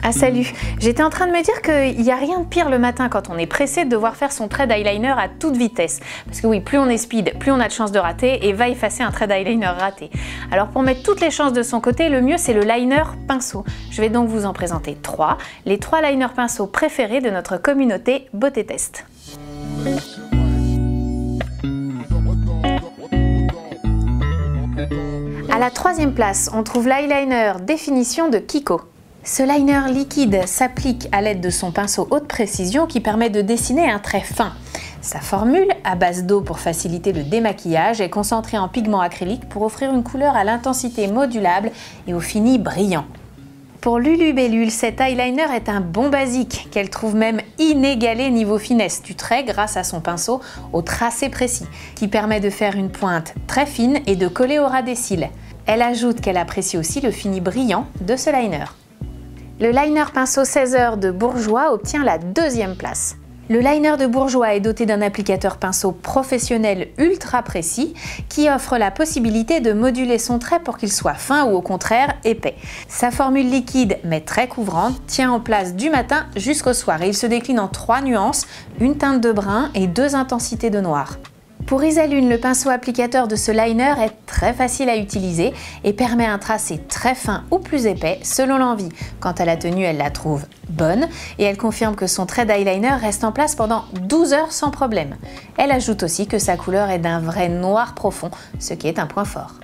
Ah salut, j'étais en train de me dire qu'il n'y a rien de pire le matin quand on est pressé de devoir faire son trait d'eyeliner à toute vitesse. Parce que oui, plus on est speed, plus on a de chances de rater et va effacer un trait d'eyeliner raté. Alors pour mettre toutes les chances de son côté, le mieux c'est le liner pinceau. Je vais donc vous en présenter 3, les 3 liners pinceaux préférés de notre communauté Beauté Test. À la 3e place, on trouve l'eyeliner Définition de Kiko. Ce liner liquide s'applique à l'aide de son pinceau haute précision qui permet de dessiner un trait fin. Sa formule, à base d'eau pour faciliter le démaquillage, est concentrée en pigment acrylique pour offrir une couleur à l'intensité modulable et au fini brillant. Pour Lulu Bellule, cet eyeliner est un bon basique, qu'elle trouve même inégalé niveau finesse du trait grâce à son pinceau au tracé précis, qui permet de faire une pointe très fine et de coller au ras des cils. Elle ajoute qu'elle apprécie aussi le fini brillant de ce liner. Le liner pinceau 16h de Bourjois obtient la 2e place. Le liner de Bourjois est doté d'un applicateur pinceau professionnel ultra précis qui offre la possibilité de moduler son trait pour qu'il soit fin ou au contraire épais. Sa formule liquide mais très couvrante tient en place du matin jusqu'au soir et il se décline en 3 nuances, une teinte de brun et 2 intensités de noir. Pour Isalune, le pinceau applicateur de ce liner est très facile à utiliser et permet un tracé très fin ou plus épais selon l'envie. Quant à la tenue, elle la trouve bonne et elle confirme que son trait d'eyeliner reste en place pendant 12 heures sans problème. Elle ajoute aussi que sa couleur est d'un vrai noir profond, ce qui est un point fort.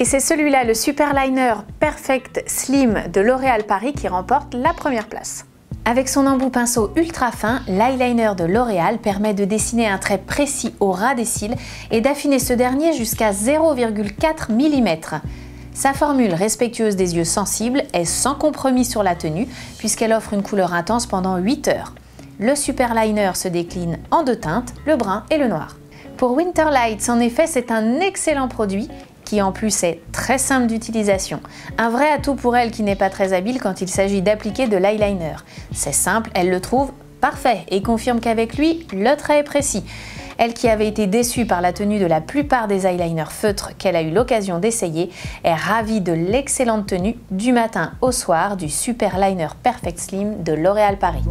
Et c'est celui-là, le Super Liner Perfect Slim de L'Oréal Paris qui remporte la 1re place. Avec son embout pinceau ultra fin, l'eyeliner de L'Oréal permet de dessiner un trait précis au ras des cils et d'affiner ce dernier jusqu'à 0,4 mm. Sa formule respectueuse des yeux sensibles est sans compromis sur la tenue puisqu'elle offre une couleur intense pendant 8 heures. Le Super Liner se décline en 2 teintes, le brun et le noir. Pour Winter Lights, en effet, c'est un excellent produit qui en plus est très simple d'utilisation. Un vrai atout pour elle qui n'est pas très habile quand il s'agit d'appliquer de l'eyeliner. C'est simple, elle le trouve parfait et confirme qu'avec lui, le trait est précis. Elle qui avait été déçue par la tenue de la plupart des eyeliners feutres qu'elle a eu l'occasion d'essayer, est ravie de l'excellente tenue du matin au soir du Super Liner Perfect Slim de L'Oréal Paris.